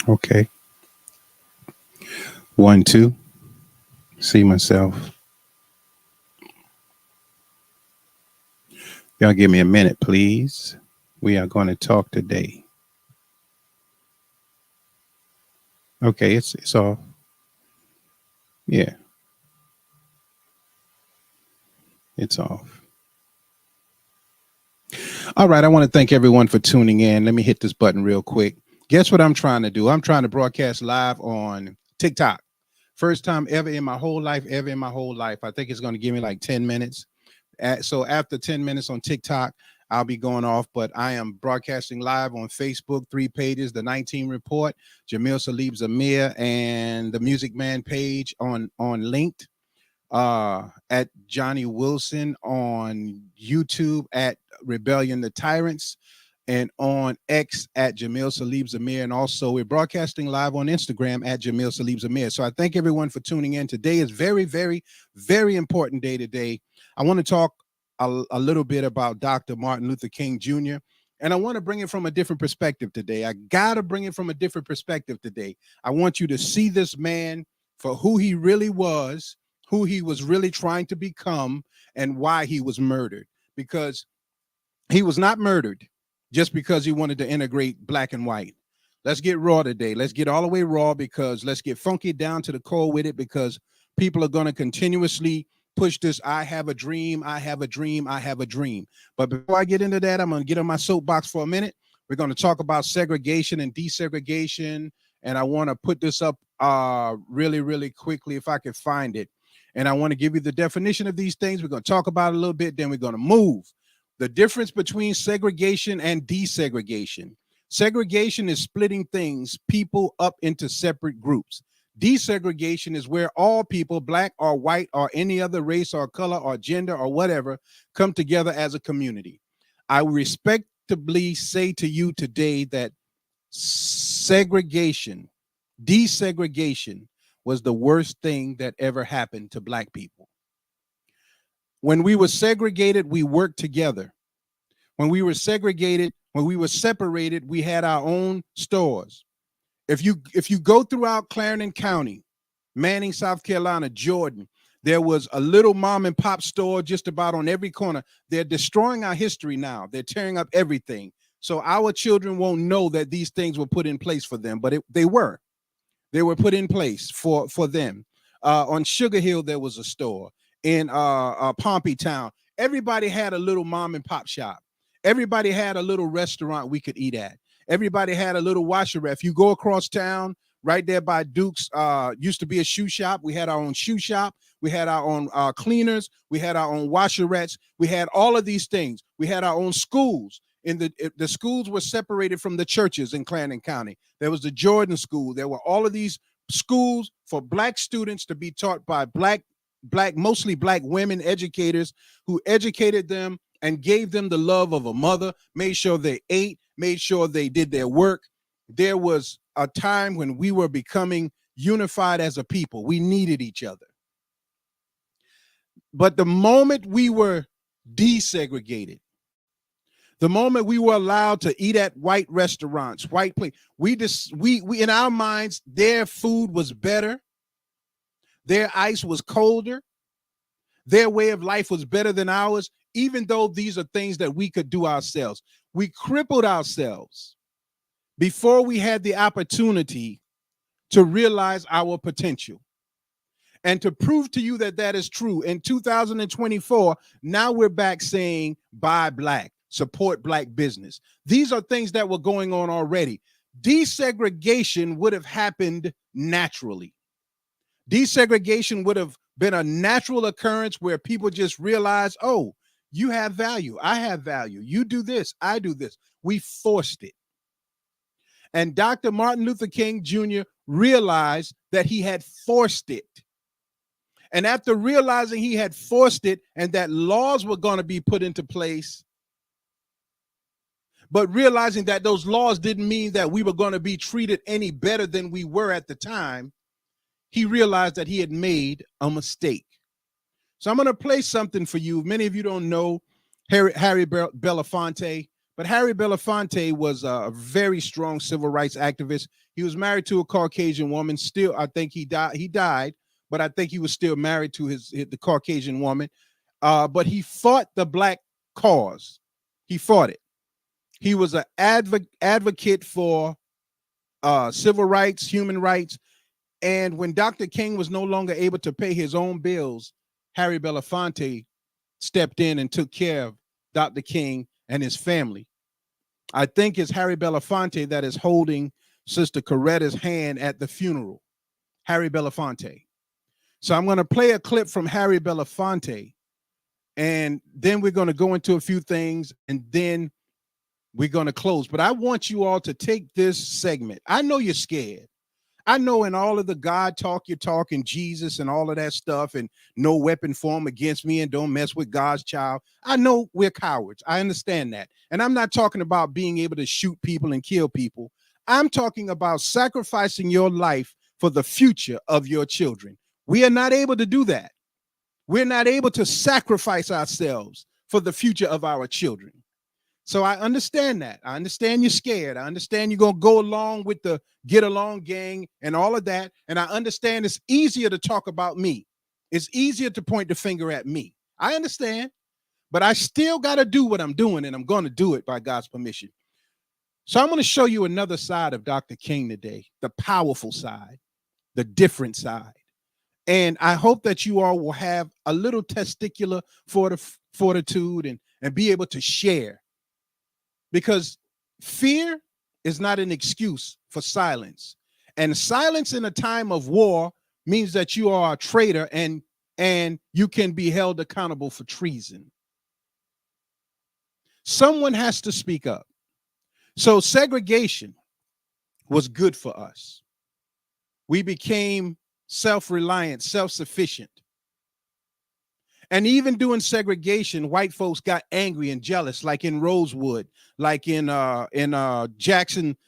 Okay. One, two. See myself. Y'all give me a minute, please. We are going to talk today. Okay, it's off. Yeah, it's off. All right, I want to thank everyone for tuning in. Let me hit this button real quick. Guess what I'm trying to do? I'm trying to broadcast live on TikTok. First time ever in my whole life, ever in my whole life. I think it's going to give me like 10 minutes. So after 10 minutes on TikTok, I'll be going off, but I am broadcasting live on Facebook, 3 pages, the 19 Report, Jamil Salib Zamir, and the Music Man page on Linked, at Johnny Wilson, on YouTube at Rebellion the Tyrants, and on X at Jamil Salib Zamir. And also we're broadcasting live on Instagram at Jamil Salib Zamir. So I thank everyone for tuning in. Today is very, very, very important day today. I want to talk a little bit about Dr. Martin Luther King Jr. And I want to bring it from a different perspective today. I got to bring it from a different perspective today. I want you to see this man for who he really was, who he was really trying to become, and why he was murdered. Because he was not murdered just because he wanted to integrate black and white. Let's get raw today. Let's get all the way raw, because let's get funky down to the core with it, because people are going to continuously push this I have a dream, I have a dream, I have a dream. But before I get into that, I'm going to get on my soapbox for a minute. We're going to talk about segregation and desegregation, and I want to put this up really, really quickly if I can find it. And I want to give you the definition of these things. We're going to talk about it a little bit, then we're going to move. The difference between segregation and desegregation. Segregation is splitting things, people, up into separate groups. Desegregation is where all people, black or white or any other race or color or gender or whatever, come together as a community. I respectably say to you today that segregation, desegregation, was the worst thing that ever happened to black people. When we were segregated, we worked together. When we were segregated, when we were separated, we had our own stores. If you go throughout Clarendon County, Manning, South Carolina, Jordan, there was a little mom and pop store just about on every corner. They're destroying our history now. They're tearing up everything. So our children won't know that these things were put in place for them, but they were. They were put in place for them. On Sugar Hill, there was a store. In Pompey Town, everybody had a little mom and pop shop. Everybody had a little restaurant we could eat at. Everybody had a little washer. If you go across town, right there by Duke's, used to be a shoe shop. We had our own shoe shop. We had our own cleaners. We had our own washerettes. We had all of these things. We had our own schools. The schools were separated from the churches in Clarendon County. There was the Jordan School. There were all of these schools for black students to be taught by mostly black women educators who educated them and gave them the love of a mother, made sure they ate, made sure they did their work. There was a time when we were becoming unified as a people. We needed each other. But the moment we were desegregated, the moment we were allowed to eat at white restaurants, white place, we in our minds, their food was better. Their ice was colder. Their way of life was better than ours, even though these are things that we could do ourselves. We crippled ourselves before we had the opportunity to realize our potential. And to prove to you that that is true, in 2024, now we're back saying buy black, support black business. These are things that were going on already. Desegregation would have happened naturally. Desegregation would have been a natural occurrence where people just realize, oh, you have value, I have value, you do this, I do this. We forced it. And Dr. Martin Luther King Jr. realized that he had forced it. And after realizing he had forced it and that laws were going to be put into place, but realizing that those laws didn't mean that we were going to be treated any better than we were at the time, he realized that he had made a mistake. So I'm going to play something for you. Many of you don't know Harry Belafonte, but Harry Belafonte was a very strong civil rights activist. He was married to a Caucasian woman. Still, I think he died, but I think he was still married to the Caucasian woman. But he fought the black cause. He fought it. He was an advocate for civil rights, human rights. And when Dr. King was no longer able to pay his own bills, Harry Belafonte stepped in and took care of Dr. King and his family. I think it's Harry Belafonte that is holding Sister Coretta's hand at the funeral. Harry Belafonte. So I'm going to play a clip from Harry Belafonte, and then we're going to go into a few things, and then we're going to close. But I want you all to take this segment. I know you're scared. I know in all of the God talk, you're talking Jesus and all of that stuff, and no weapon formed against me, and don't mess with God's child. I know we're cowards. I understand that. And I'm not talking about being able to shoot people and kill people. I'm talking about sacrificing your life for the future of your children. We are not able to do that. We're not able to sacrifice ourselves for the future of our children. So I understand that. I understand you're scared. I understand you're going to go along with the get along gang and all of that. And I understand it's easier to talk about me. It's easier to point the finger at me. I understand, but I still got to do what I'm doing, and I'm going to do it by God's permission. So I'm going to show you another side of Dr. King today, the powerful side, the different side. And I hope that you all will have a little testicular fortitude and be able to share. Because fear is not an excuse for silence. And silence in a time of war means that you are a traitor, and you can be held accountable for treason. Someone has to speak up. So segregation was good for us. We became self-reliant, self-sufficient. And even doing segregation, white folks got angry and jealous, like in Rosewood, like in Jacksonville,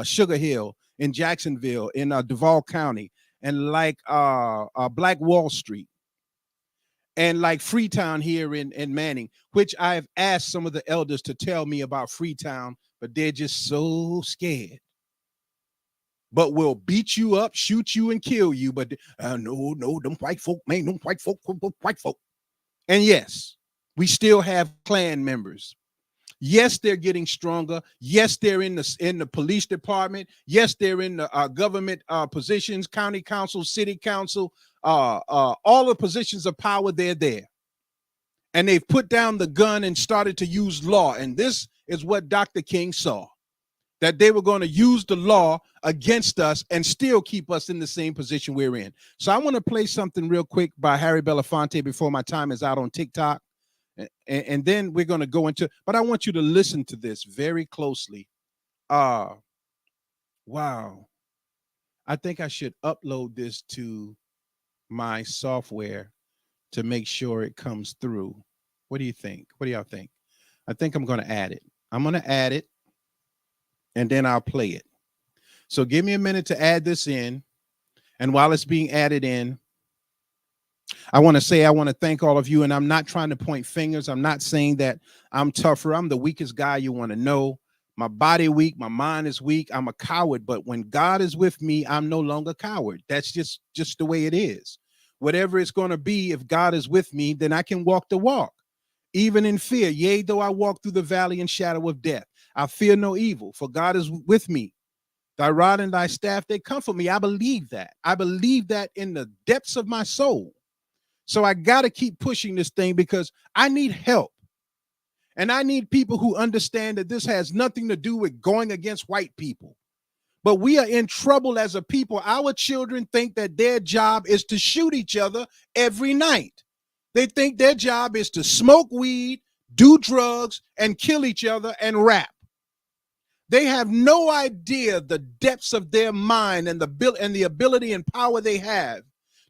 Sugar Hill, in Jacksonville, in Duval County, and like Black Wall Street, and like Freetown here in Manning, which I've asked some of the elders to tell me about Freetown, but they're just so scared. But we'll beat you up, shoot you, and kill you. But no, them white folk, man, them white folk. And yes, we still have Klan members. Yes, they're getting stronger. Yes, they're in the police department. Yes, they're in the government positions, county council, city council, all the positions of power. They're there. And they've put down the gun and started to use law. And this is what Dr. King saw, that they were going to use the law against us and still keep us in the same position we're in. So I want to play something real quick by Harry Belafonte before my time is out on TikTok. And then we're going to go into, but I want you to listen to this very closely. Wow. I think I should upload this to my software to make sure it comes through. What do you think? What do y'all think? I think I'm going to add it. I'm going to add it, and then I'll play it. So give me a minute to add this in. And while it's being added in, I want to thank all of you. And I'm not trying to point fingers. I'm not saying that I'm tougher. I'm the weakest guy you want to know. My body weak. My mind is weak. I'm a coward. But when God is with me, I'm no longer a coward. That's just the way it is. Whatever it's going to be, if God is with me, then I can walk the walk, even in fear. Yea, though I walk through the valley and shadow of death, I fear no evil, for God is with me. Thy rod and thy staff, they comfort me. I believe that. I believe that in the depths of my soul. So I got to keep pushing this thing because I need help. And I need people who understand that this has nothing to do with going against white people. But we are in trouble as a people. Our children think that their job is to shoot each other every night. They think their job is to smoke weed, do drugs, and kill each other and rap. They have no idea the depths of their mind and the ability and power they have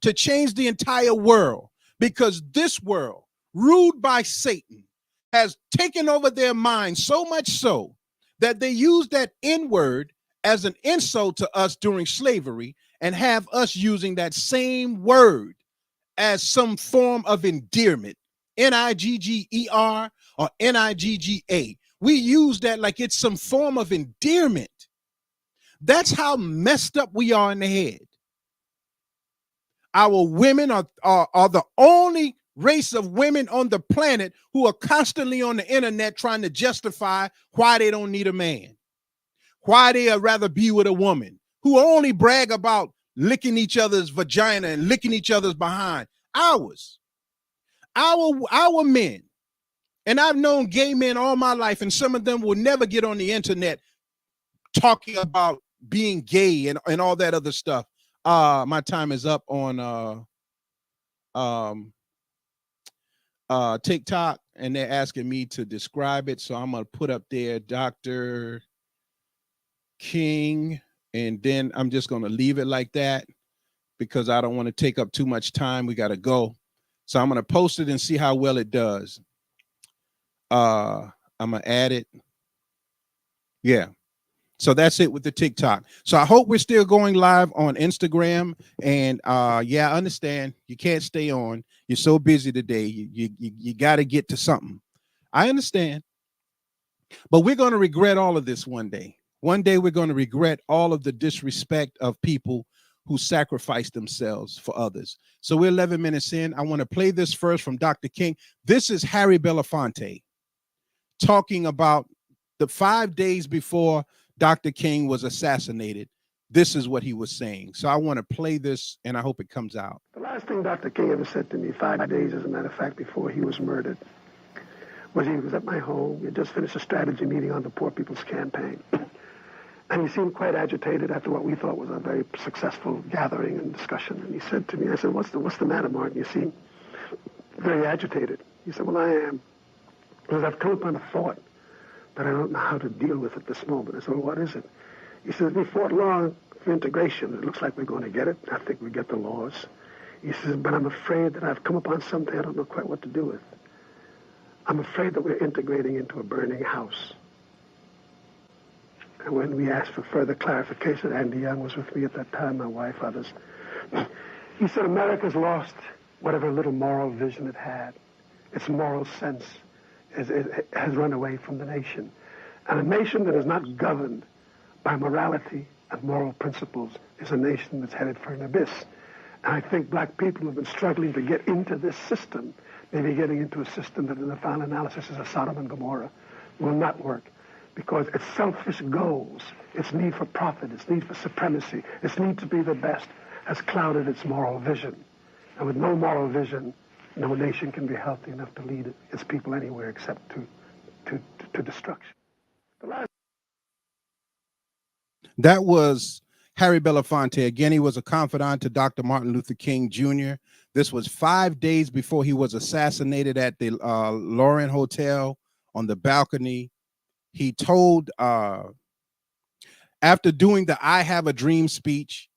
to change the entire world, because this world, ruled by Satan, has taken over their minds so much so that they use that N-word as an insult to us during slavery, and have us using that same word as some form of endearment, Nigger or Nigga. We use that like it's some form of endearment. That's how messed up we are in the head. Our women are the only race of women on the planet who are constantly on the internet trying to justify why they don't need a man, why they would rather be with a woman, who only brag about licking each other's vagina and licking each other's behind. Our men, and I've known gay men all my life, and some of them will never get on the internet talking about being gay and all that other stuff. My time is up on TikTok, and they're asking me to describe it, so I'm gonna put up there Dr. King, and then I'm just gonna leave it like that because I don't want to take up too much time. We got to go, so I'm gonna post it and see how well it does. I'm gonna add it. Yeah. So that's it with the TikTok. So I hope we're still going live on Instagram. And yeah, I understand you can't stay on. You're so busy today. You got to get to something. I understand. But we're going to regret all of this one day. One day we're going to regret all of the disrespect of people who sacrifice themselves for others. So we're 11 minutes in. I want to play this first from Dr. King. This is Harry Belafonte talking about the 5 days before Dr. King was assassinated. This is what he was saying. So I want to play this, and I hope it comes out. The last thing Dr. King ever said to me 5 days, as a matter of fact, before he was murdered, was he was at my home. We had just finished a strategy meeting on the Poor People's Campaign. And he seemed quite agitated after what we thought was a very successful gathering and discussion. And he said to me, I said, what's the matter, Martin? You seem very agitated. He said, well, I am. Because I've come upon a thought that I don't know how to deal with at this moment. I said, well, what is it? He says, we fought long for integration. It looks like we're going to get it. I think we get the laws. He says, but I'm afraid that I've come upon something I don't know quite what to do with. I'm afraid that we're integrating into a burning house. And when we asked for further clarification, Andy Young was with me at that time, my wife, others. He said, America's lost whatever little moral vision it had. Its moral sense has run away from the nation. And a nation that is not governed by morality and moral principles is a nation that's headed for an abyss. And I think black people have been struggling to get into this system, maybe getting into a system that in the final analysis is a Sodom and Gomorrah, will not work. Because its selfish goals, its need for profit, its need for supremacy, its need to be the best has clouded its moral vision. And with no moral vision, no nation can be healthy enough to lead its people anywhere except to destruction. That was Harry Belafonte. Again, he was a confidant to Dr. Martin Luther King Jr. This was 5 days before he was assassinated at the Lauren Hotel on the balcony. He told, after doing the I Have a Dream speech,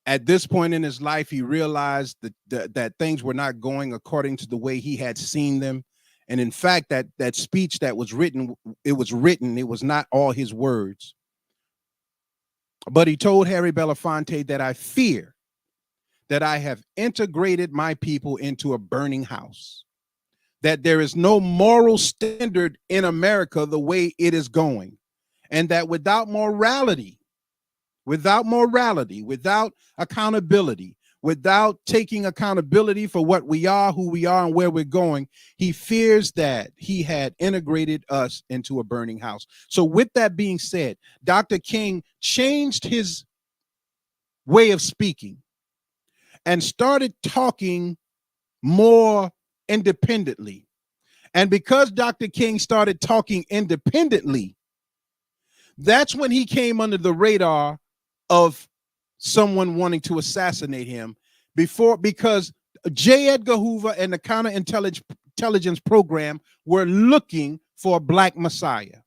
at this point in his life, he realized that things were not going according to the way he had seen them. And in fact, that speech that was written, it was not all his words. But he told Harry Belafonte that I fear that I have integrated my people into a burning house, that there is no moral standard in America the way it is going, and that without morality, without accountability, without taking accountability for what we are, who we are, and where we're going, he fears that he had integrated us into a burning house. So with that being said, Dr. King changed his way of speaking and started talking more independently. And because Dr. King started talking independently, that's when he came under the radar of someone wanting to assassinate him because J. Edgar Hoover and the counterintelligence program were looking for a black messiah.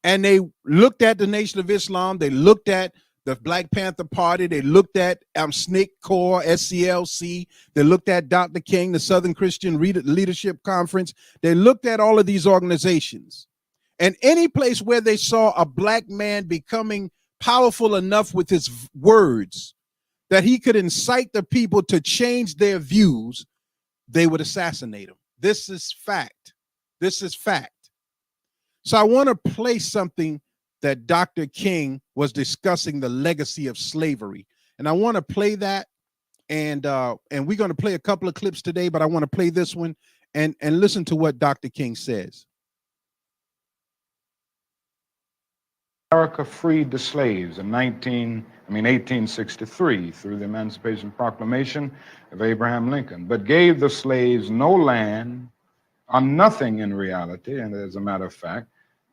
And they looked at the Nation of Islam. They looked at the Black Panther Party. They looked at SNCC Corps, SCLC. They looked at Dr. King, the Southern Christian Leadership Conference. They looked at all of these organizations. And any place where they saw a black man becoming powerful enough with his words that he could incite the people to change their views, they would assassinate him. This is fact. This is fact. So I want to play something that Dr. King was discussing, the legacy of slavery. And I want to play that. And we're going to play a couple of clips today, but I want to play this one and listen to what Dr. King says. America freed the slaves in 1863 through the Emancipation Proclamation of Abraham Lincoln, but gave the slaves no land or nothing in reality, and as a matter of fact,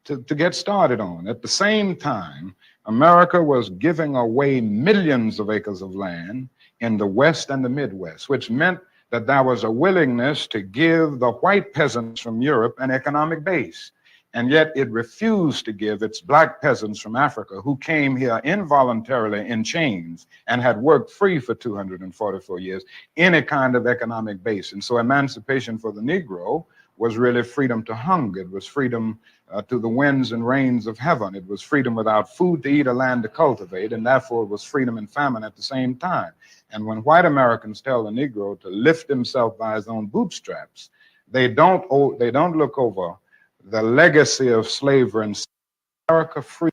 to get started on. At the same time, America was giving away millions of acres of land in the West and the Midwest, which meant that there was a willingness to give the white peasants from Europe an economic base. And yet it refused to give its black peasants from Africa, who came here involuntarily in chains and had worked free for 244 years, any kind of economic base. And so emancipation for the Negro was really freedom to hunger. It was freedom to the winds and rains of heaven. It was freedom without food to eat or land to cultivate, and therefore it was freedom and famine at the same time. And when white Americans tell the Negro to lift himself by his own bootstraps, they don't look over the legacy of slavery and America free.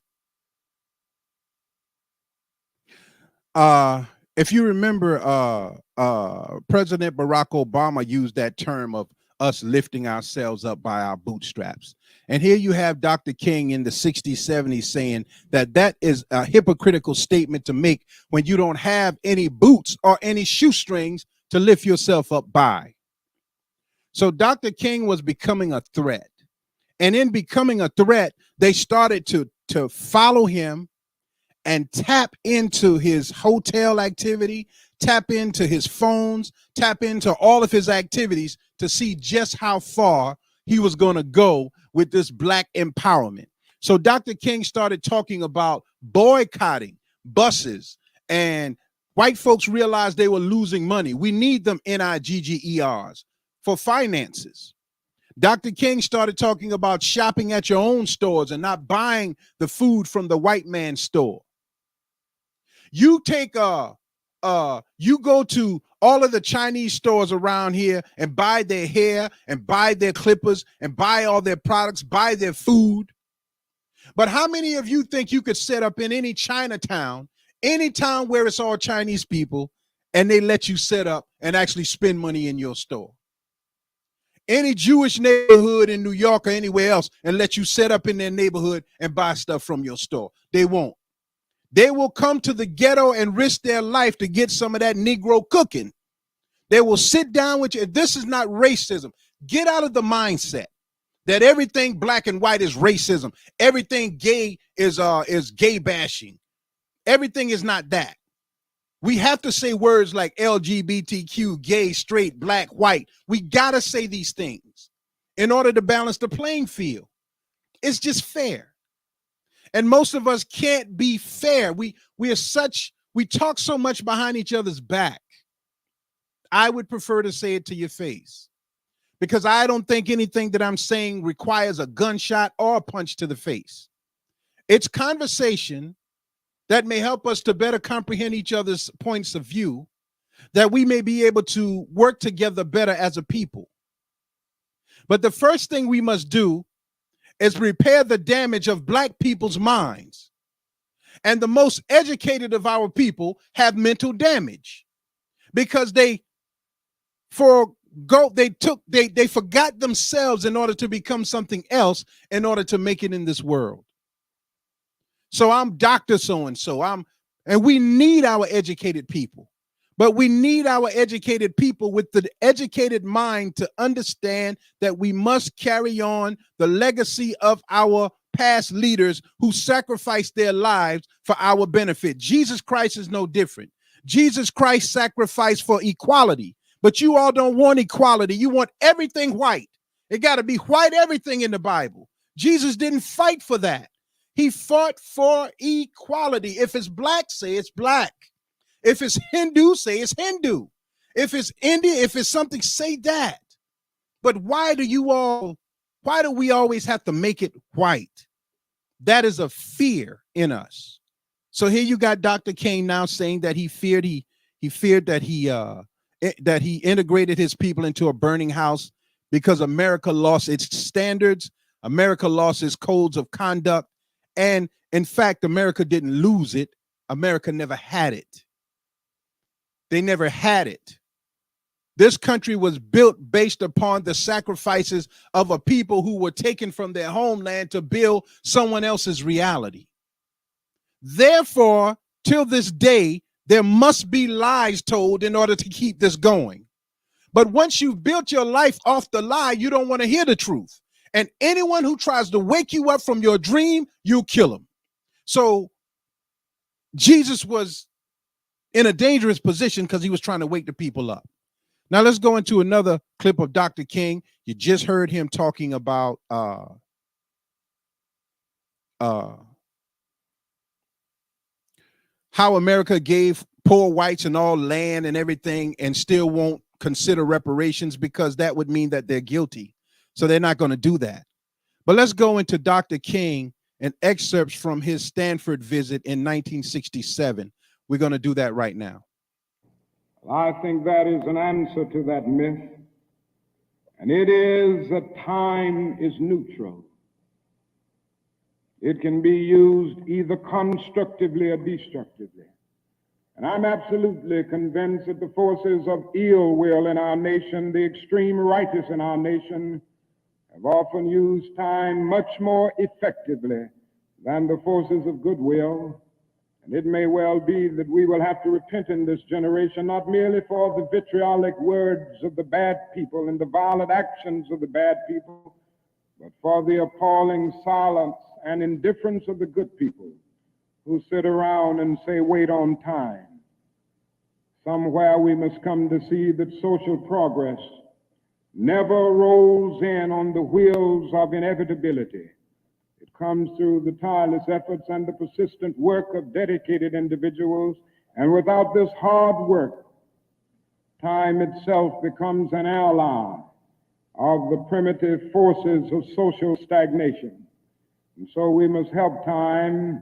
If you remember, President Barack Obama used that term of us lifting ourselves up by our bootstraps. And here you have Dr. King in the 60s, 70s saying that that is a hypocritical statement to make when you don't have any boots or any shoestrings to lift yourself up by. So Dr. King was becoming a threat. And in becoming a threat, they started to follow him and tap into his hotel activity, tap into his phones, tap into all of his activities to see just how far he was going to go with this black empowerment. So Dr. King started talking about boycotting buses, and white folks realized they were losing money. We need them NIGGERs for finances. Dr. King started talking about shopping at your own stores and not buying the food from the white man's store. You take you go to all of the Chinese stores around here and buy their hair and buy their clippers and buy all their products, buy their food. But how many of you think you could set up in any Chinatown, any town where it's all Chinese people, and they let you set up and actually spend money in your store? Any Jewish neighborhood in New York or anywhere else and let you set up in their neighborhood and buy stuff from your store? They won't. They will come to the ghetto and risk their life to get some of that Negro cooking. They will sit down with you. This is not racism. Get out of the mindset that everything black and white is racism. Everything gay is gay bashing. Everything is not that. We have to say words like LGBTQ, gay, straight, black, white. We got to say these things in order to balance the playing field. It's just fair. And most of us can't be fair. We talk so much behind each other's back. I would prefer to say it to your face, because I don't think anything that I'm saying requires a gunshot or a punch to the face. It's conversation that may help us to better comprehend each other's points of view, that we may be able to work together better as a people. But the first thing we must do is repair the damage of black people's minds. And the most educated of our people have mental damage because they forgot themselves in order to become something else in order to make it in this world. So I'm Dr. So-and-so. And we need our educated people, but we need our educated people with the educated mind to understand that we must carry on the legacy of our past leaders who sacrificed their lives for our benefit. Jesus Christ is no different. Jesus Christ sacrificed for equality, but you all don't want equality. You want everything white. It got to be white, everything in the Bible. Jesus didn't fight for that. He fought for equality. If it's black, say it's black. If it's Hindu, say it's Hindu. If it's Indian, if it's something, say that. But why do we always have to make it white? That is a fear in us. So here you got Dr. King now saying that he feared that he integrated his people into a burning house because America lost its standards, America lost its codes of conduct, and in fact, America didn't lose it. America never had it. They never had it. This country was built based upon the sacrifices of a people who were taken from their homeland to build someone else's reality. Therefore, till this day, there must be lies told in order to keep this going. But once you've built your life off the lie, you don't want to hear the truth. And anyone who tries to wake you up from your dream, you kill him. So Jesus was in a dangerous position because he was trying to wake the people up. Now let's go into another clip of Dr. King. You just heard him talking about how America gave poor whites and all land and everything and still won't consider reparations because that would mean that they're guilty. So they're not going to do that. But let's go into Dr. King and excerpts from his Stanford visit in 1967. We're going to do that right now. I think that is an answer to that myth, and it is that time is neutral. It can be used either constructively or destructively. And I'm absolutely convinced that the forces of ill will in our nation, the extreme righteous in our nation, have often used time much more effectively than the forces of goodwill. And it may well be that we will have to repent in this generation, not merely for the vitriolic words of the bad people and the violent actions of the bad people, but for the appalling silence and indifference of the good people who sit around and say, wait on time. Somewhere we must come to see that social progress never rolls in on the wheels of inevitability. It comes through the tireless efforts and the persistent work of dedicated individuals, and without this hard work, time itself becomes an ally of the primitive forces of social stagnation. And so we must help time,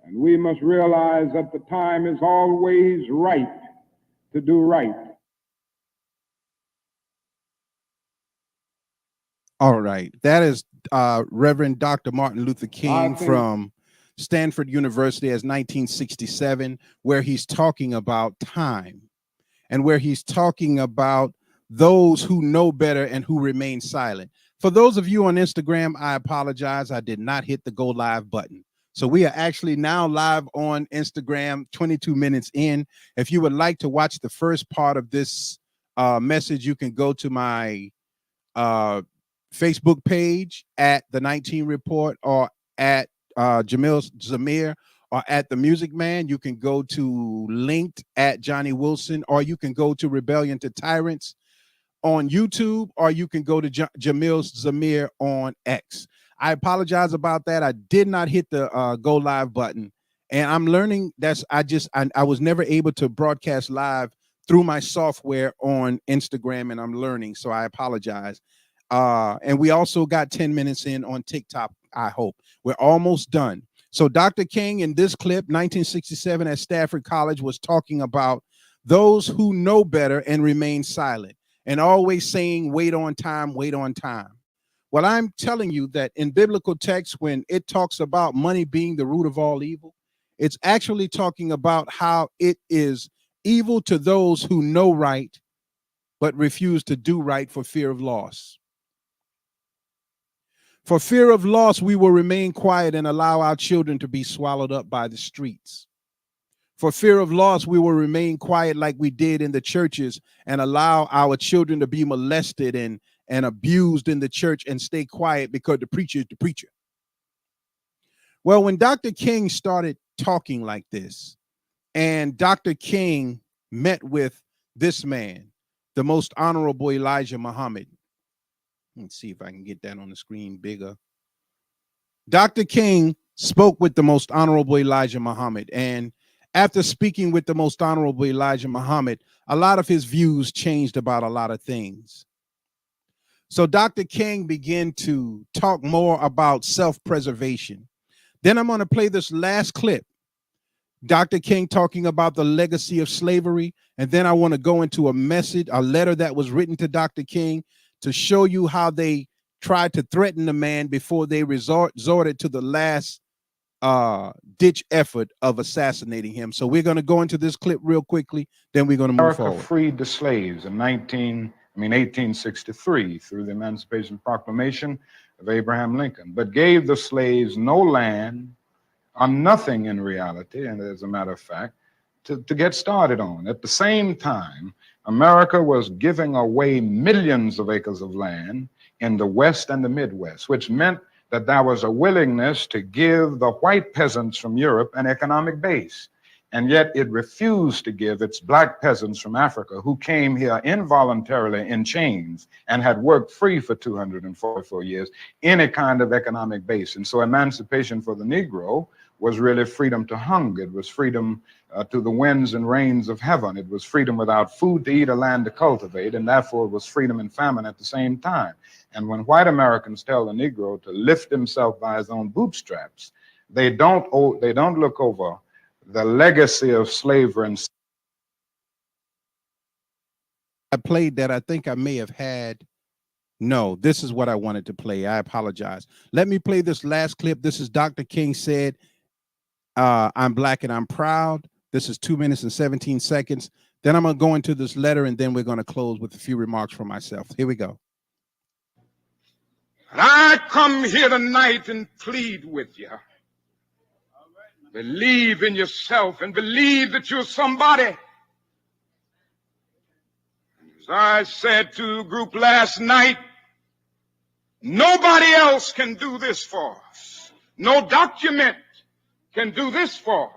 and we must realize that the time is always right to do right. All right. That is Reverend Dr. Martin Luther King from Stanford University as 1967, where he's talking about time and where he's talking about those who know better and who remain silent. For those of you on Instagram, I apologize. I did not hit the go live button. So we are actually now live on Instagram, 22 minutes in. If you would like to watch the first part of this message, you can go to my Facebook page at The 19 Report or at Jamil Zamir or at The Music Man. You can go to linked at Johnny Wilson, or you can go to Rebellion to Tyrants on YouTube, or you can go to Jamil Zamir on X. I apologize about that. I did not hit the go live button, and I'm learning I was never able to broadcast live through my software on Instagram, and I'm learning, so I apologize. And we also got 10 minutes in on TikTok, I hope. We're almost done. So Dr. King in this clip, 1967 at Stafford College, was talking about those who know better and remain silent and always saying, wait on time, wait on time. Well, I'm telling you that in biblical texts, when it talks about money being the root of all evil, it's actually talking about how it is evil to those who know right, but refuse to do right for fear of loss. For fear of loss, we will remain quiet and allow our children to be swallowed up by the streets. For fear of loss, we will remain quiet like we did in the churches and allow our children to be molested and abused in the church and stay quiet because the preacher is the preacher. Well, when Dr. King started talking like this, and Dr. King met with this man, the Most Honorable Elijah Muhammad. Let's see if I can get that on the screen bigger. Dr. King spoke with the Most Honorable Elijah Muhammad, and after speaking with the Most Honorable Elijah Muhammad, a lot of his views changed about a lot of things. So Dr. King began to talk more about self-preservation. Then I'm going to play this last clip Dr. King talking about the legacy of slavery. And then I want to go into a letter that was written to Dr. King to show you how they tried to threaten the man before they resorted to the last ditch effort of assassinating him. So we're going to go into this clip real quickly, then we're going to move America forward. freed the slaves in 1863 through the Emancipation Proclamation of Abraham Lincoln, but gave the slaves no land or nothing in reality, and as a matter of fact, to get started on. At the same time, America was giving away millions of acres of land in the West and the Midwest, which meant that there was a willingness to give the white peasants from Europe an economic base. And yet it refused to give its black peasants from Africa, who came here involuntarily in chains and had worked free for 244 years, any kind of economic base. And so emancipation for the Negro was really freedom to hunger. It was freedom to the winds and rains of heaven. It was freedom without food to eat or land to cultivate, and therefore it was freedom and famine at the same time. And when white Americans tell the Negro to lift himself by his own bootstraps, they don't look over the legacy of slavery. And I played that. I think I may have had. No, this is what I wanted to play. I apologize. Let me play this last clip. This is Dr. King said, I'm black and I'm proud. This is 2 minutes and 17 seconds. Then I'm going to go into this letter, and then we're going to close with a few remarks from myself. Here we go. I come here tonight and plead with you. Believe in yourself and believe that you're somebody. As I said to the group last night, nobody else can do this for us. No document can do this for us.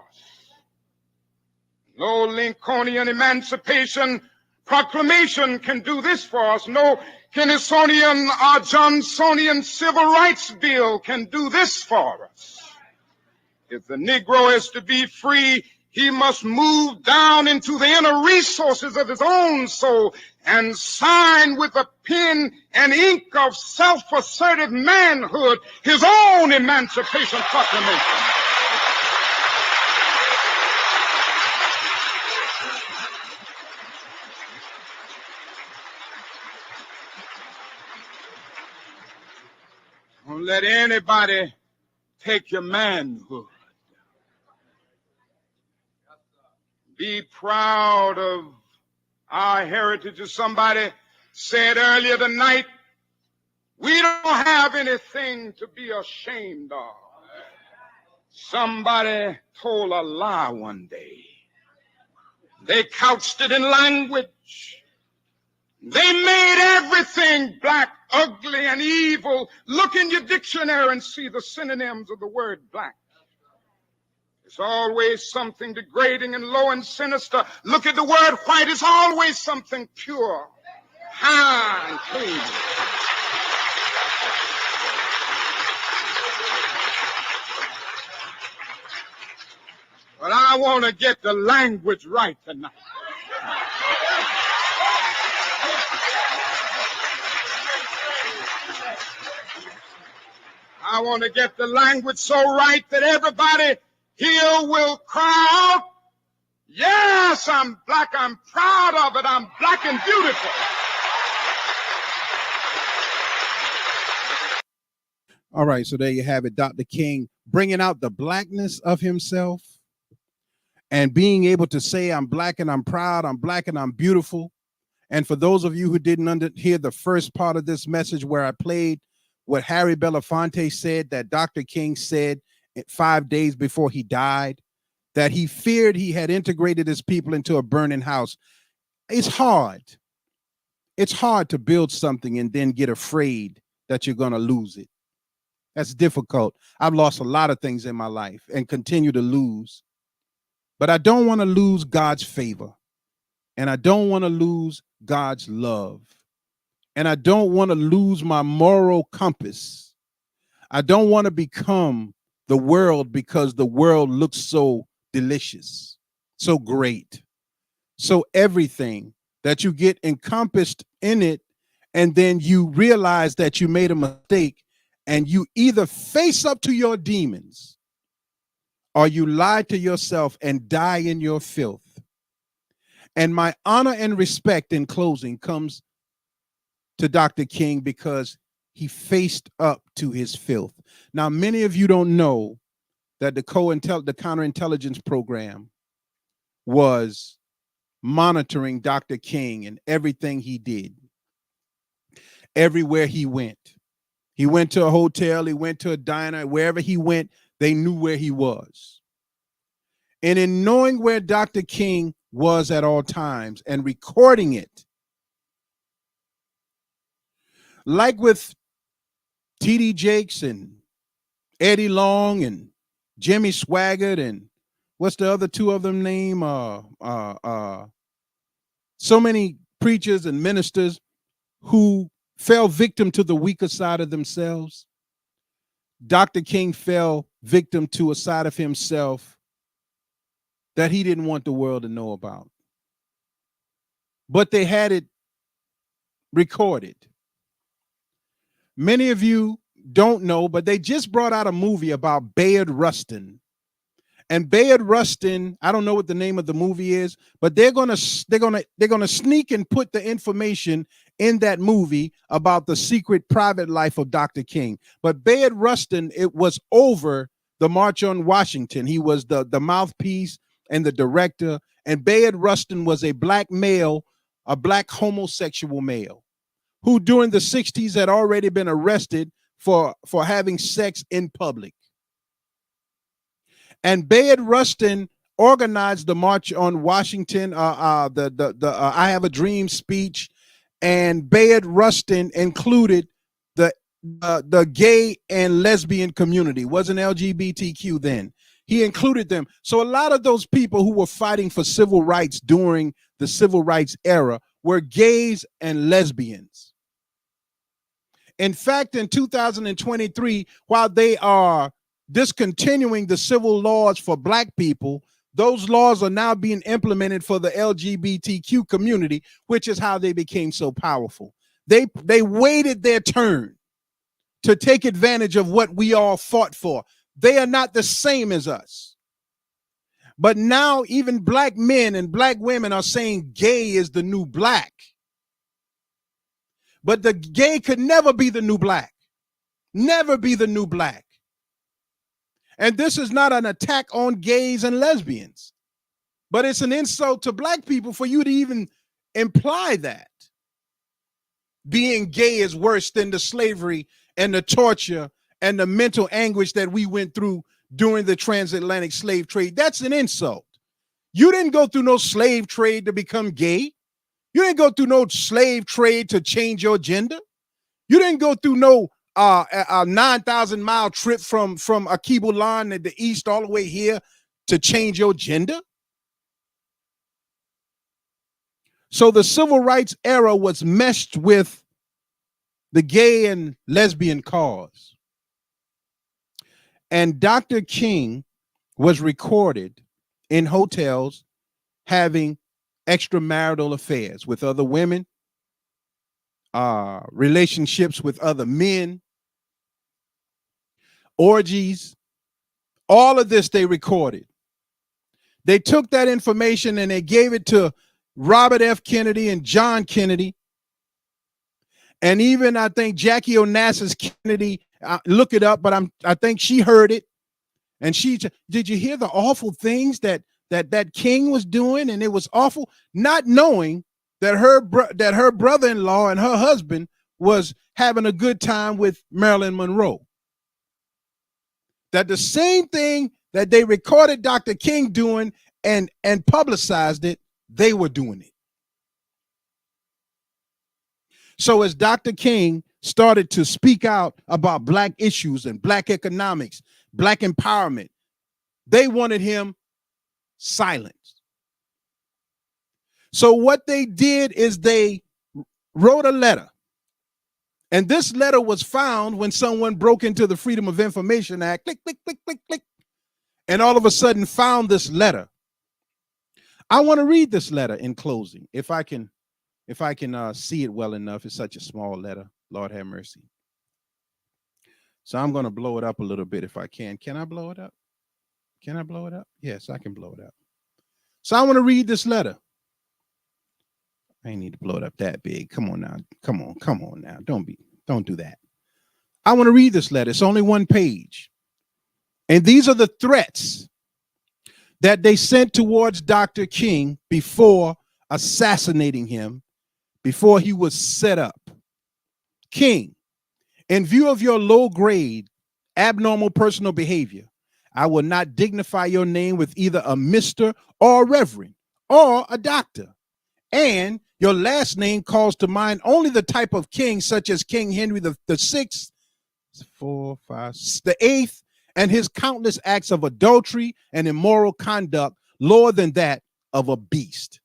No Lincolnian Emancipation Proclamation can do this for us. No Kennysonian or Johnsonian Civil Rights Bill can do this for us. If the Negro is to be free, he must move down into the inner resources of his own soul and sign with the pen and ink of self-assertive manhood his own Emancipation Proclamation. Don't let anybody take your manhood. Be proud of our heritage. As somebody said earlier tonight, we don't have anything to be ashamed of. Somebody told a lie one day. They couched it in language. They made everything black, ugly, and evil. Look in your dictionary and see the synonyms of the word black. It's always something degrading and low and sinister. Look at the word white. It's always something pure, high, and clean. But I want to get the language right tonight. I want to get the language so right that everybody here will cry out, yes, I'm black, I'm proud of it, I'm black and beautiful. All right, so there you have it. Dr. King bringing out the blackness of himself and being able to say, I'm black and I'm proud, I'm black and I'm beautiful. And for those of you who didn't hear the first part of this message where I played what Harry Belafonte said, that Dr. King said 5 days before he died, that he feared he had integrated his people into a burning house. It's hard. It's hard to build something and then get afraid that you're going to lose it. That's difficult. I've lost a lot of things in my life and continue to lose. But I don't want to lose God's favor. And I don't want to lose God's love. And I don't want to lose my moral compass. I don't want to become the world because the world looks so delicious, so great, so everything that you get encompassed in it, and then you realize that you made a mistake, and you either face up to your demons or you lie to yourself and die in your filth. And my honor and respect in closing comes to Dr. King because he faced up to his filth. Now, many of you don't know that the counterintelligence program was monitoring Dr. King and everything he did, everywhere he went. He went to a hotel, he went to a diner, wherever he went, they knew where he was. And in knowing where Dr. King was at all times and recording it, like with T.D. Jakes and Eddie Long and Jimmy Swaggart and what's the other two of them name? So many preachers and ministers who fell victim to the weaker side of themselves. Dr. King fell victim to a side of himself that he didn't want the world to know about. But they had it recorded. Many of you don't know, but they just brought out a movie about Bayard Rustin. And Bayard Rustin, I don't know what the name of the movie is, but they're gonna sneak and put the information in that movie about the secret private life of Dr. King. But Bayard Rustin, it was over the March on Washington. He was the mouthpiece and the director. And Bayard Rustin was a black male, a black homosexual male, who during the 60s had already been arrested for having sex in public. And Bayard Rustin organized the March on Washington, I Have a Dream speech, and Bayard Rustin included the gay and lesbian community. Wasn't LGBTQ then. He included them. So a lot of those people who were fighting for civil rights during the civil rights era were gays and lesbians. In fact, in 2023, while they are discontinuing the civil laws for black people, those laws are now being implemented for the LGBTQ community, which is how they became so powerful. They waited their turn to take advantage of what we all fought for. They are not the same as us. But now even black men and black women are saying gay is the new black. But the gay could never be the new black. Never be the new black. And this is not an attack on gays and lesbians, but it's an insult to black people for you to even imply that being gay is worse than the slavery and the torture and the mental anguish that we went through during the transatlantic slave trade. That's an insult. You didn't go through no slave trade to become gay. You didn't go through no slave trade to change your gender. You didn't go through no a 9,000-mile trip from Akibulan in the east all the way here to change your gender. So the civil rights era was meshed with the gay and lesbian cause. And Dr. King was recorded in hotels having extramarital affairs with other women, relationships with other men, orgies, all of this they recorded. They took that information and they gave it to Robert F. Kennedy and John Kennedy. And even I think Jackie Onassis Kennedy, look it up, but I think she heard it. And did you hear the awful things that King was doing? And it was awful, not knowing that her brother-in-law and her husband was having a good time with Marilyn Monroe. That the same thing that they recorded Dr. King doing and publicized it, they were doing it. So as Dr. King started to speak out about black issues and black economics, black empowerment, they wanted him silenced. So what they did is they wrote a letter. And this letter was found when someone broke into the Freedom of Information Act, click, click, click, click, click, and all of a sudden found this letter. I want to read this letter in closing, if I can see it well enough. It's such a small letter. Lord have mercy. So I'm going to blow it up a little bit if I can. Can I blow it up? Can I blow it up? Yes, I can blow it up. So I want to read this letter. I ain't need to blow it up that big. Come on now. Come on now. Don't do that. I want to read this letter. It's only one page. And these are the threats that they sent towards Dr. King before assassinating him, before he was set up. King, in view of your low grade, abnormal personal behavior, I will not dignify your name with either a Mr. or a Reverend or a doctor. And your last name calls to mind only the type of king such as King Henry the Sixth, the Eighth, and his countless acts of adultery and immoral conduct lower than that of a beast.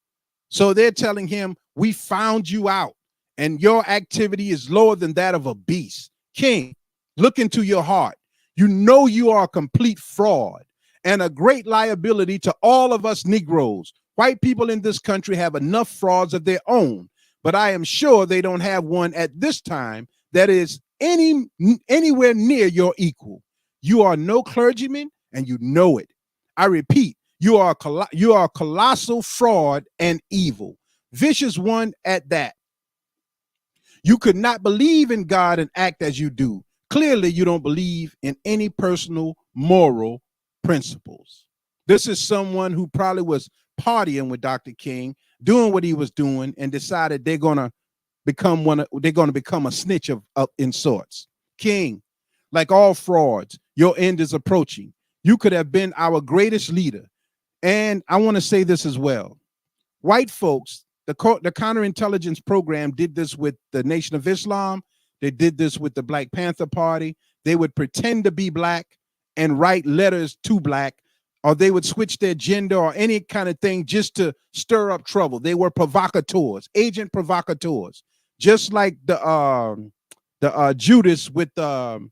So they're telling him, we found you out and your activity is lower than that of a beast. King, look into your heart. You know you are a complete fraud and a great liability to all of us Negroes. White people in this country have enough frauds of their own, but I am sure they don't have one at this time that is anywhere near your equal. You are no clergyman, and you know it. I repeat, you are a colossal fraud and evil, vicious one at that. You could not believe in God and act as you do. Clearly, you don't believe in any personal moral principles. This is someone who probably was partying with Dr. King, doing what he was doing, and decided they're gonna become a snitch in sorts. King, like all frauds, your end is approaching. You could have been our greatest leader. And I want to say this as well. White folks, the counterintelligence program did this with the Nation of Islam. They did this with the Black Panther Party. They would pretend to be black and write letters to black, or they would switch their gender or any kind of thing just to stir up trouble. They were provocateurs, agent provocateurs, just like the Judas with the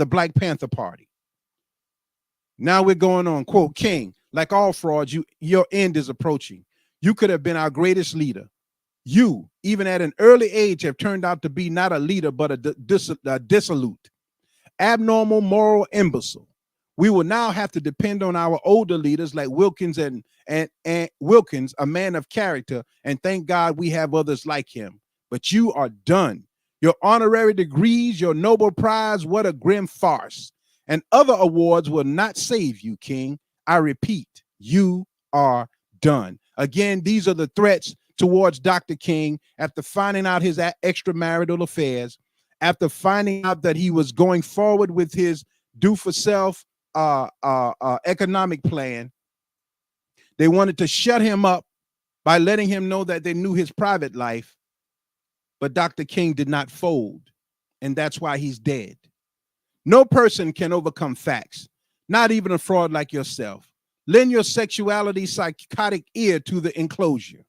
Black Panther Party. Now we're going on, quote, King, like all frauds, your end is approaching. You could have been our greatest leader. You, even at an early age, have turned out to be not a leader, but a dissolute, abnormal, moral imbecile. We will now have to depend on our older leaders like Wilkins and Wilkins, a man of character, and thank God we have others like him. But you are done. Your honorary degrees, your Nobel Prize, what a grim farce. And other awards will not save you, King. I repeat, you are done. Again, these are the threats towards Dr. King after finding out his extramarital affairs, after finding out that he was going forward with his do-for-self economic plan. They wanted to shut him up by letting him know that they knew his private life, but Dr. King did not fold, and that's why he's dead. No person can overcome facts, not even a fraud like yourself. Lend your sexuality psychotic ear to the enclosure.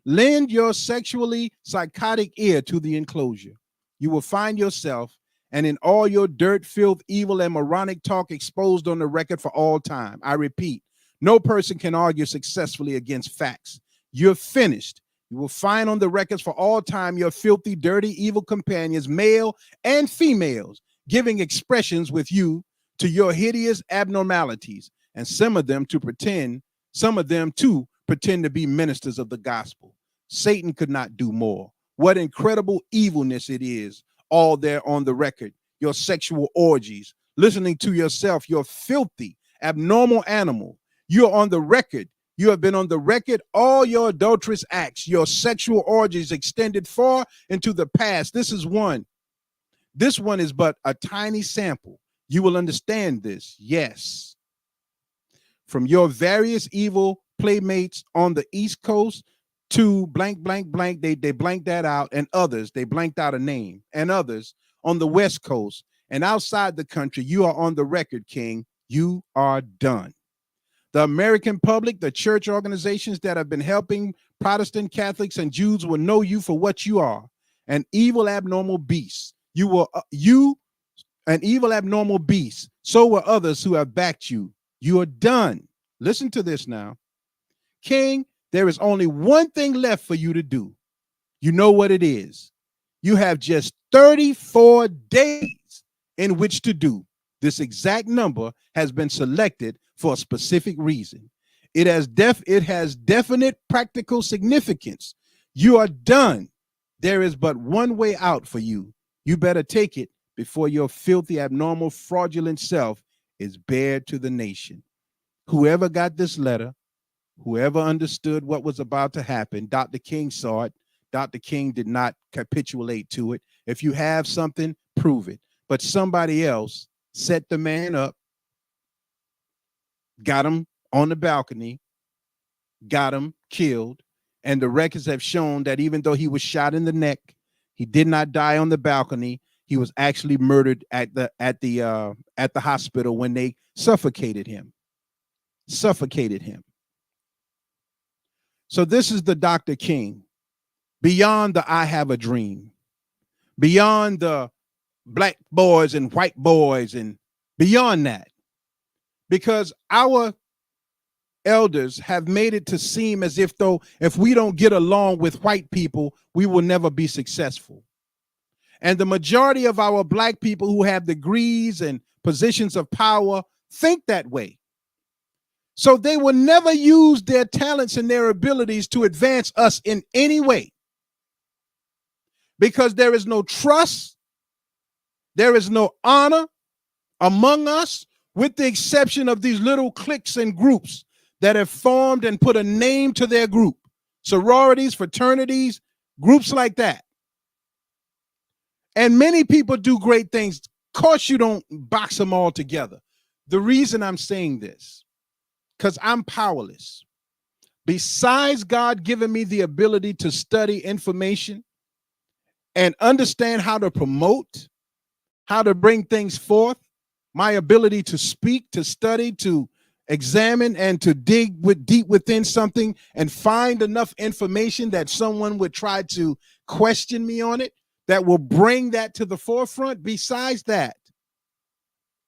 Lend your sexually psychotic ear to the enclosure. You will find yourself and in all your dirt, filth, evil, and moronic talk exposed on the record for all time. I repeat, no person can argue successfully against facts. You're finished. You will find on the records for all time your filthy, dirty, evil companions, male and females, giving expressions with you to your hideous abnormalities, and some of them to pretend to be ministers of the gospel. Satan could not do more. What incredible evilness it is, all there on the record. Your sexual orgies, listening to yourself, your filthy, abnormal animal. You're on the record. You have been on the record, all your adulterous acts, your sexual orgies extended far into the past. This one is but a tiny sample. You will understand this, yes. From your various evil playmates on the East Coast to blank, blank, blank, they blanked that out, and others, they blanked out a name, and others on the West Coast and outside the country, you are on the record, King. You are done. The American public, the church organizations that have been helping Protestant Catholics and Jews will know you for what you are, an evil, abnormal beast. An evil, abnormal beast. So were others who have backed you. You are done. Listen to this now. King, there is only one thing left for you to do. You know what it is. You have just 34 days in which to do This exact number has been selected for a specific reason. It has definite practical significance. You are done. There is but one way out for you. You better take it before your filthy, abnormal, fraudulent self is bared to the nation. Whoever got this letter, whoever understood what was about to happen, Dr. King saw it. Dr. King did not capitulate to it. If you have something, prove it. But somebody else set the man up, got him on the balcony, got him killed. And the records have shown that even though he was shot in the neck, he did not die on the balcony. He was actually murdered at the hospital when they suffocated him. So this is the Dr. King. Beyond the I have a dream, beyond the black boys and white boys, and beyond that, because our elders have made it to seem as if though if we don't get along with white people, we will never be successful. And the majority of our black people who have degrees and positions of power think that way. So they will never use their talents and their abilities to advance us in any way. Because there is no trust, there is no honor among us, with the exception of these little cliques and groups that have formed and put a name to their group. Sororities, fraternities, groups like that. And many people do great things. Of course, you don't box them all together. The reason I'm saying this, because I'm powerless. Besides God giving me the ability to study information and understand how to promote, how to bring things forth, my ability to speak, to study, to examine, and to dig deep within something and find enough information that someone would try to question me on it, that will bring that to the forefront. Besides that,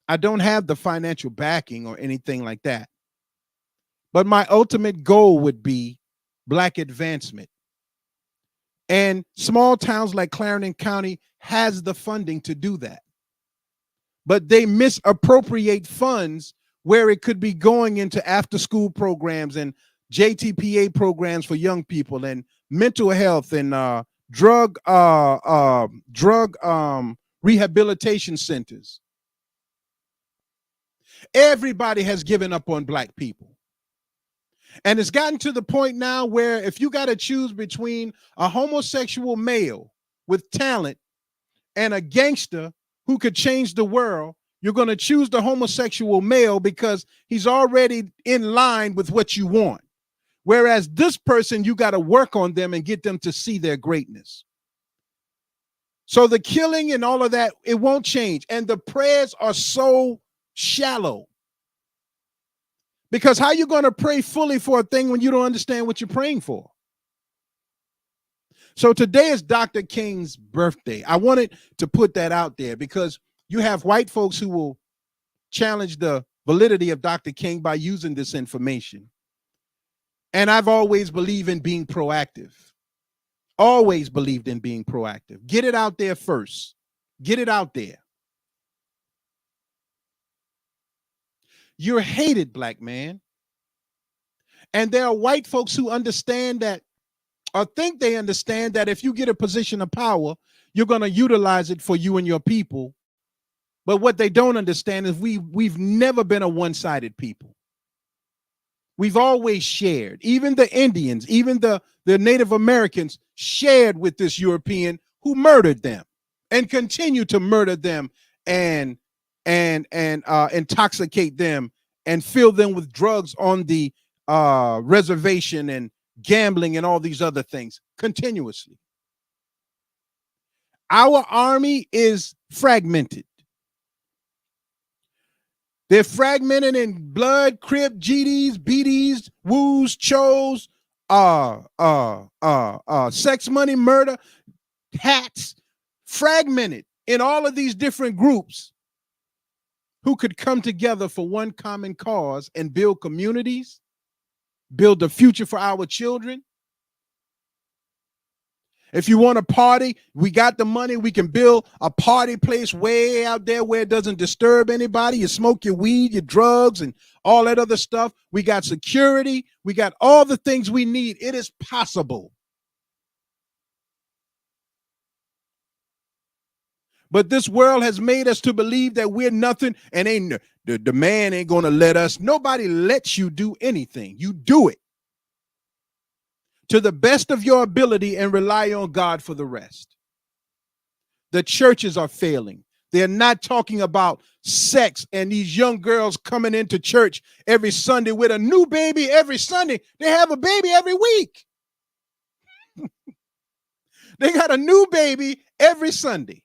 I don't have the financial backing or anything like that. But my ultimate goal would be Black advancement. And small towns like Clarendon County has the funding to do that. But they misappropriate funds where it could be going into after-school programs and JTPA programs for young people and mental health and drug rehabilitation centers. Everybody has given up on Black people. And it's gotten to the point now where if you got to choose between a homosexual male with talent and a gangster who could change the world, you're going to choose the homosexual male because he's already in line with what you want. Whereas this person, you got to work on them and get them to see their greatness. So the killing and all of that, it won't change. And the prayers are so shallow. Because how you going to pray fully for a thing when you don't understand what you're praying for? So today is Dr. King's birthday. I wanted to put that out there because you have white folks who will challenge the validity of Dr. King by using this information. And I've always believed in being proactive. Always believed in being proactive. Get it out there first. Get it out there. You're hated, Black man. And there are white folks who understand that, or think they understand that if you get a position of power, you're going to utilize it for you and your people. But what they don't understand is we've never been a one-sided people. We've always shared. Even the Indians, even the Native Americans shared with this European who murdered them and continue to murder them and intoxicate them and fill them with drugs on the reservation and gambling and all these other things continuously. Our army is fragmented. They're fragmented in blood, Crip, GDs, BDs, woos, chos, sex, money, murder, hats, fragmented in all of these different groups who could come together for one common cause and build communities, build a future for our children. If you want to party, we got the money. We can build a party place way out there where it doesn't disturb anybody. You smoke your weed, your drugs, and all that other stuff. We got security. We got all the things we need. It is possible. But this world has made us to believe that we're nothing, and the man ain't going to let us. Nobody lets you do anything. You do it to the best of your ability and rely on God for the rest. The churches are failing. They're not talking about sex and these young girls coming into church every Sunday with a new baby every Sunday. They have a baby every week. They got a new baby every Sunday.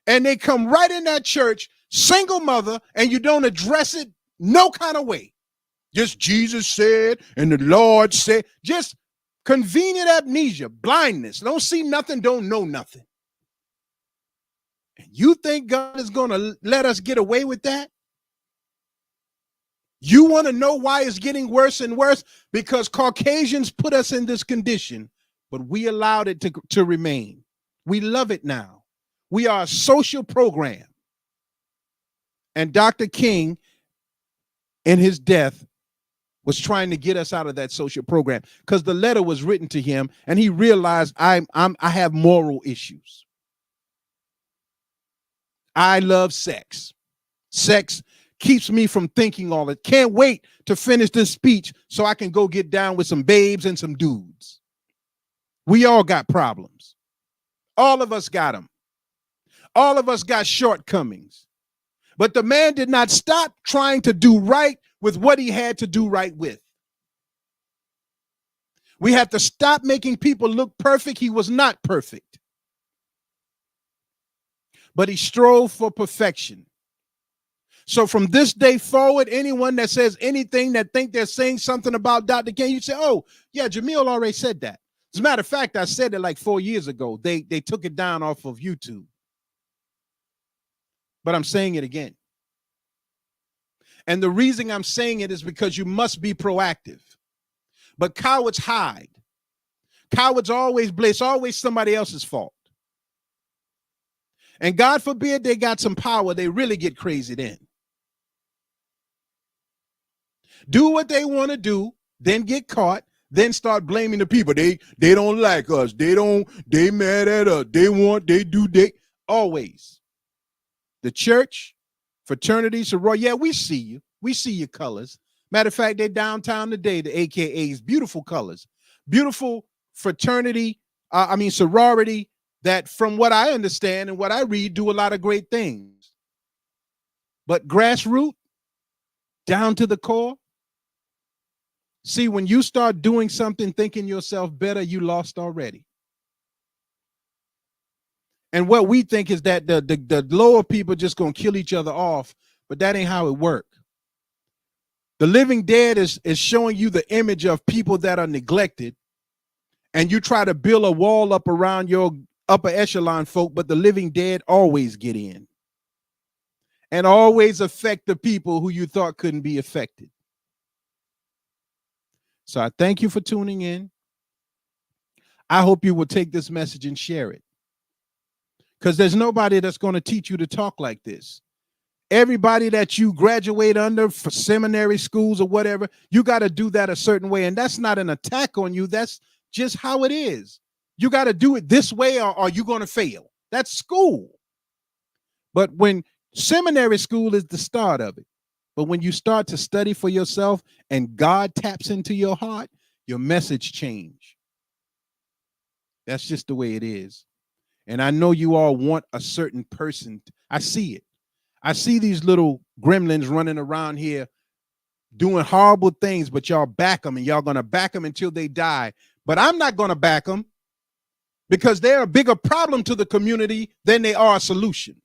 And they come right in that church, single mother, and you don't address it no kind of way. Just Jesus said and the Lord said. Just convenient amnesia, blindness. Don't see nothing, don't know nothing. And you think God is going to let us get away with that? You want to know why it's getting worse and worse? Because Caucasians put us in this condition, but we allowed it to remain. We love it now. We are a social program. And Dr. King, in his death, was trying to get us out of that social program because the letter was written to him and he realized I have moral issues. I love sex. Sex keeps me from thinking all that. Can't wait to finish this speech so I can go get down with some babes and some dudes. We all got problems. All of us got them. All of us got shortcomings. But the man did not stop trying to do right with what he had to do right with. We have to stop making people look perfect. He was not perfect. But he strove for perfection. So from this day forward, anyone that says anything that think they're saying something about Dr. King, you say, oh, yeah, Jamil already said that. As a matter of fact, I said it like 4 years ago. They took it down off of YouTube. But I'm saying it again. And the reason I'm saying it is because you must be proactive. But cowards hide. Cowards always blame. It's always somebody else's fault. And God forbid they got some power, they really get crazy then. Do what they want to do, then get caught, then start blaming the people. They don't like us. They mad at us. They always. The church, fraternity, sorority, yeah, we see you. We see your colors. Matter of fact, they're downtown today, the AKAs, beautiful colors. Beautiful fraternity, sorority, that from what I understand and what I read, do a lot of great things. But grassroots, down to the core, see, when you start doing something, thinking yourself better, you lost already. And what we think is that the lower people just going to kill each other off, but that ain't how it works. The living dead is showing you the image of people that are neglected, and you try to build a wall up around your upper echelon folk, but the living dead always get in and always affect the people who you thought couldn't be affected. So I thank you for tuning in. I hope you will take this message and share it, because there's nobody that's going to teach you to talk like this. Everybody that you graduate under for seminary schools or whatever, you got to do that a certain way. And that's not an attack on you. That's just how it is. You got to do it this way or you're going to fail. That's school. But when seminary school is the start of it, but when you start to study for yourself and God taps into your heart, your message change. That's just the way it is. And I know you all want a certain person. I see it. I see these little gremlins running around here doing horrible things, but y'all back them, and y'all going to back them until they die. But I'm not going to back them, because they're a bigger problem to the community than they are a solution.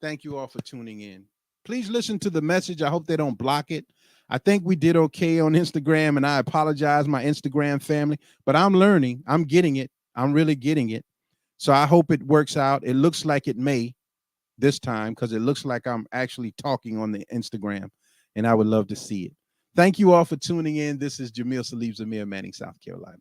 Thank you all for tuning in. Please listen to the message. I hope they don't block it. I think we did okay on Instagram, and I apologize, my Instagram family, but I'm learning. I'm getting it. I'm really getting it. So I hope it works out. It looks like it may this time, because it looks like I'm actually talking on the Instagram, and I would love to see it. Thank you all for tuning in. This is Jamil Salib Zamir, Manning, South Carolina.